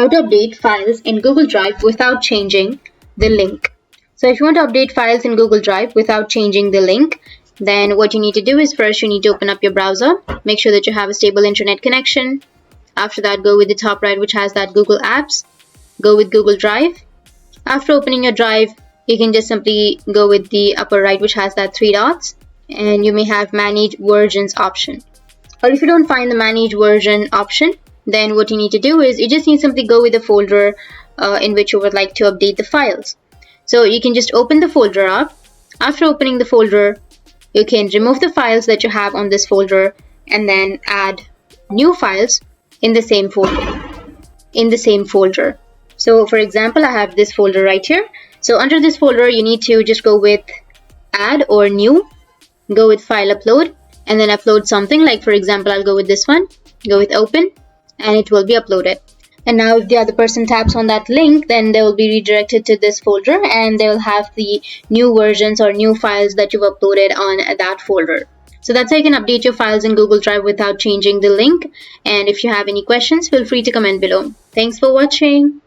How to update files in Google Drive without changing the link. So if you want to update files in Google Drive without changing the link, then what you need to do is first you need to open up your browser. Make sure that you have a stable internet connection. After that, go with the top right, which has that Google Apps. Go with Google Drive. After opening your drive, you can just simply go with the upper right, which has that three dots, and you may have manage versions option. Or if you don't find the manage version option, then what you need to do is you just need to simply go with the folder in which you would like to update the files. So you can just open the folder up. After opening the folder, you can remove the files that you have on this folder and then add new files in the same folder. So for example, I have this folder right here. So under this folder, you need to just go with add or new, go with file upload, and then upload something. Like for example, I'll go with this one, go with open, and it will be uploaded. And now if the other person taps on that link, then they will be redirected to this folder and they will have the new versions or new files that you've uploaded on that folder. So that's how you can update your files in Google Drive without changing the link. And if you have any questions, feel free to comment below. Thanks for watching.